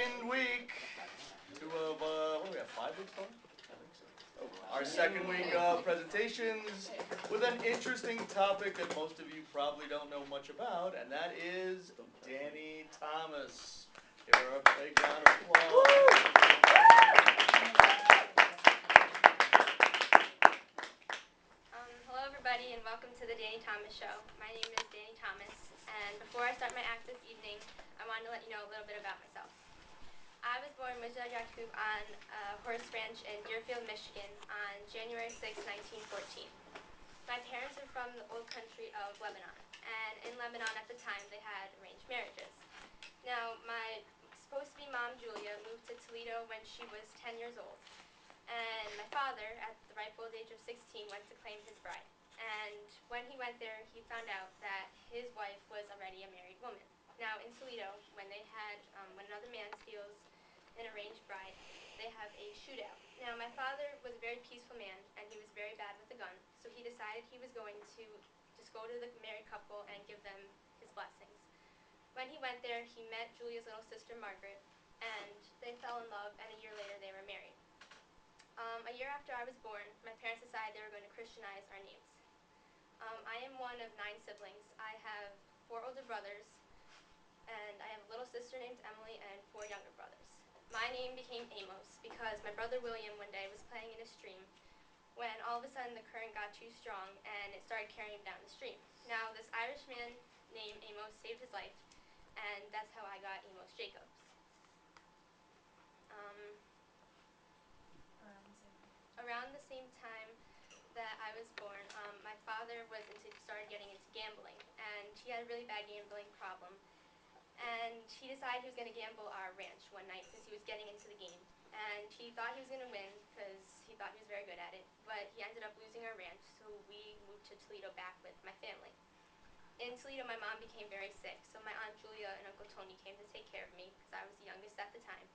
second week. What do we have, 5 weeks total? I think so. Our second week of presentations with an interesting topic that most of you probably don't know much about, and that is Danny Thomas. Give her a big round of applause. Hello everybody and welcome to the Danny Thomas Show. My name is Danny Thomas, and before I start my act this evening, I wanted to let you know a little bit about myself. I was born Mujah Yaqub on a horse ranch in Deerfield, Michigan on January 6, 1914. My parents are from the old country of Lebanon, and in Lebanon at the time they had arranged marriages. Now, my supposed-to-be mom, Julia, moved to Toledo when she was 10 years old, and my father, at the ripe old age of 16, went to claim his bride. And when he went there, he found out that his wife was already a married woman. Now, in Toledo, when another man steals an arranged bride, they have a shootout. Now, my father was a very peaceful man, and he was very bad with a gun, so he decided he was going to just go to the married couple and give them his blessings. When he went there, he met Julia's little sister, Margaret, and they fell in love, and a year later they were married. A year after I was born, my parents decided they were going to Christianize our names. I am one of 9 siblings. I have 4 older brothers, and I have a little sister named Emily and 4 younger brothers. My name became Amos because my brother William one day was playing in a stream when all of a sudden the current got too strong and it started carrying him down the stream. Now, this Irish man named Amos saved his life, and that's how I got Amos Jacobs. Around the same time that I was born, my father started getting into gambling, and he had a really bad gambling problem. And he decided he was going to gamble our ranch one night because he was getting into the game. And he thought he was going to win because he thought he was very good at it, but he ended up losing our ranch, so we moved to Toledo back with my family. In Toledo, my mom became very sick, so my Aunt Julia and Uncle Tony came to take care of me because I was the youngest at the time.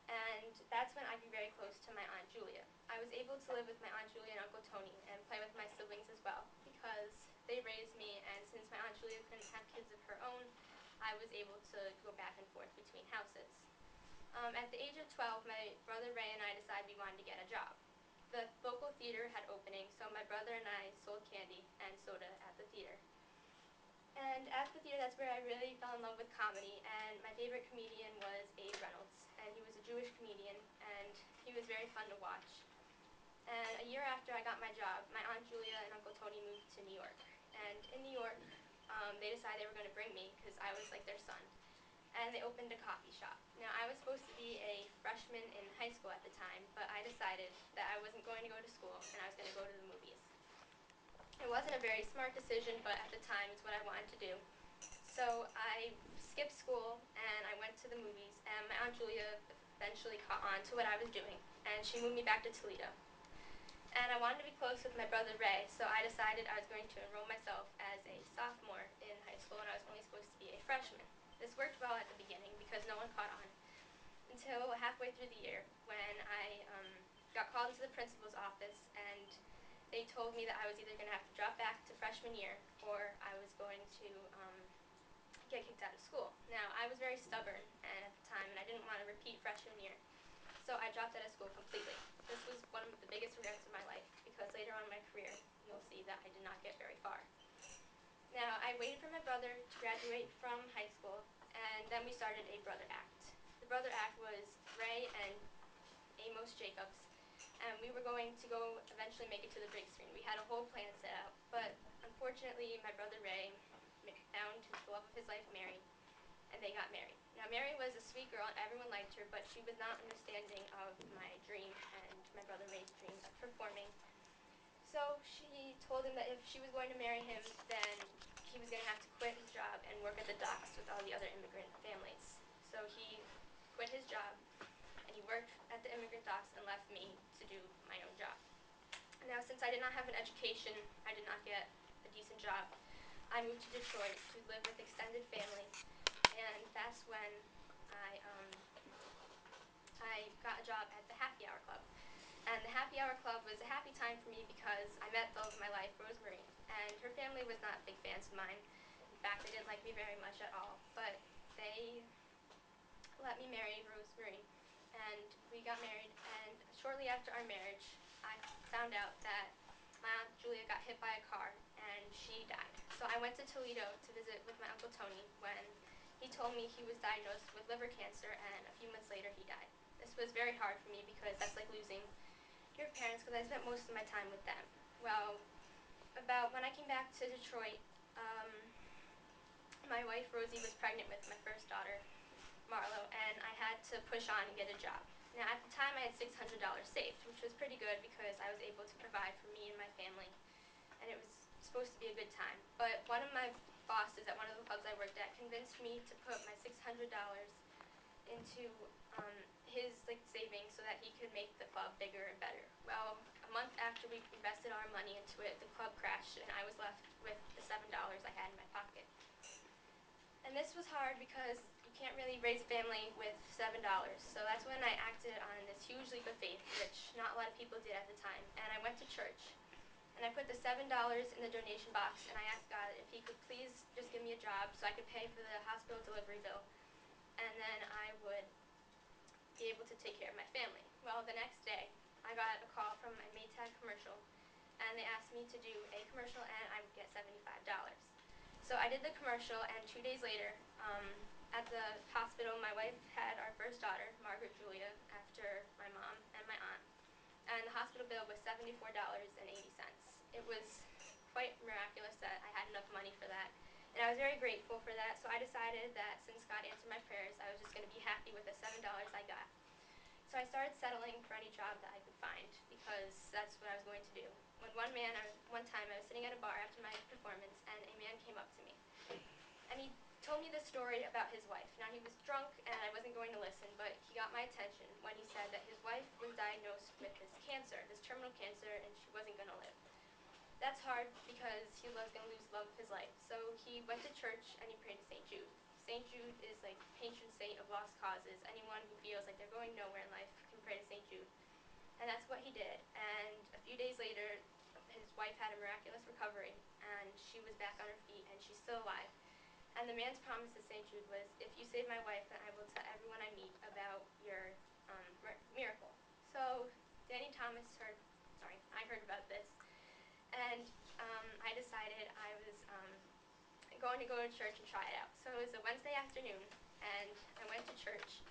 And that's when I grew very close to my Aunt Julia. I was able to live with my Aunt Julia and Uncle Tony and play with my siblings as well because they raised me, and since my Aunt Julia couldn't have kids of her own, I was able to go back and forth between houses. At the age of 12, my brother Ray and I decided we wanted to get a job. The local theater had opening, so my brother and I sold candy and soda at the theater. And at the theater, that's where I really fell in love with comedy, and my favorite comedian was Abe Reynolds, and he was a Jewish comedian, and he was very fun to watch. And a year after I got my job, my Aunt Julia and Uncle Tony moved to New York. And in New York, they decided they were going to bring me because I was like their son. And they opened a coffee shop. Now, I was supposed to be a freshman in high school at the time, but I decided that I wasn't going to go to school and I was going to go to the movies. It wasn't a very smart decision, but at the time it's what I wanted to do. So I skipped school and I went to the movies, and my Aunt Julia eventually caught on to what I was doing, and she moved me back to Toledo. And I wanted to be close with my brother Ray, so I decided I was going to enroll myself as a sophomore in high school, and I was only supposed to be a freshman. This worked well at the beginning because no one caught on until halfway through the year when I got called into the principal's office, and they told me that I was either going to have to drop back to freshman year or I was going to get kicked out of school. Now, I was very stubborn at the time, and I didn't want to repeat freshman year, so I dropped out of school completely. This was one of the biggest regrets of my life because later on in my career, you'll see that I did not get very far. Now, I waited for my brother to graduate from high school, and then we started a brother act. The brother act was Ray and Amos Jacobs, and we were going to go eventually make it to the big screen. We had a whole plan set out, but unfortunately, my brother Ray found the love of his life, Mary, and they got married. Now, Mary was a sweet girl, and everyone liked her, but she was not understanding of my dream and my brother Ray's dream of performing. So she told him that if she was going to marry him, then he was going to have to quit his job and work at the docks with all the other immigrant families. So he quit his job, and he worked at the immigrant docks and left me to do my own job. Now, since I did not have an education, I did not get a decent job, I moved to Detroit to live with extended family, and that's when I got a job at the Happy Hour Club. And the Happy Hour Club was a happy time for me because I met the love of my life, Rosemary, and her family was not big fans of mine. In fact, they didn't like me very much at all, but they let me marry Rosemary. And we got married, and shortly after our marriage, I found out that my Aunt Julia got hit by a car, and she died. So I went to Toledo to visit with my Uncle Tony when he told me he was diagnosed with liver cancer, and a few months later he died. This was very hard for me because that's like losing your parents, because I spent most of my time with them. Well, about when I came back to Detroit, my wife Rosie was pregnant with my first daughter, Marlo, and I had to push on and get a job. Now, at the time, I had $600 saved, which was pretty good because I was able to provide for me and my family, and it was supposed to be a good time. But one of my bosses at one of the clubs I worked at convinced me to put my $600 into his savings so that he could make the club bigger and better. Well, a month after we invested our money into it, the club crashed, and I was left with the $7 I had in my pocket. And this was hard because you can't really raise a family with $7. So that's when I acted on this huge leap of faith, which not a lot of people did at the time. And I went to church, and I put the $7 in the donation box, and I asked God if he could please just give me a job so I could pay for the hospital delivery bill, and then I would be able to take care of my family. Well, the next day, I got a call from a Maytag commercial, and they asked me to do a commercial, and I would get $75. So I did the commercial, and 2 days later, at the hospital, my wife had our first daughter, Margaret Julia, after my mom and my aunt, and the hospital bill was $74.80. It was quite miraculous that I had enough money for that, and I was very grateful for that, so I decided that since God answered my prayers, I was just going to be happy with the $7 I got. So I started settling for any job that I could find because that's what I was going to do. When one time I was sitting at a bar after my performance, and a man came up to me, and he told me this story about his wife. Now, he was drunk, and I wasn't going to listen, but he got my attention when he said that his wife was diagnosed with this cancer, this terminal cancer, and she wasn't going to live. That's hard because he was going to lose love of his life. So he went to church and he prayed to St. Jude. St. Jude is like patron saint of lost causes. Anyone who feels like they're going nowhere in life can pray to St. Jude. And that's what he did. And a few days later, his wife had a miraculous recovery, and she was back on her feet, and she's still alive. And the man's promise to St. Jude was, if you save my wife, then I will tell everyone I meet about your miracle. So I heard about this, and I decided I was going to go to church and try it out. So it was a Wednesday afternoon, and I went to church,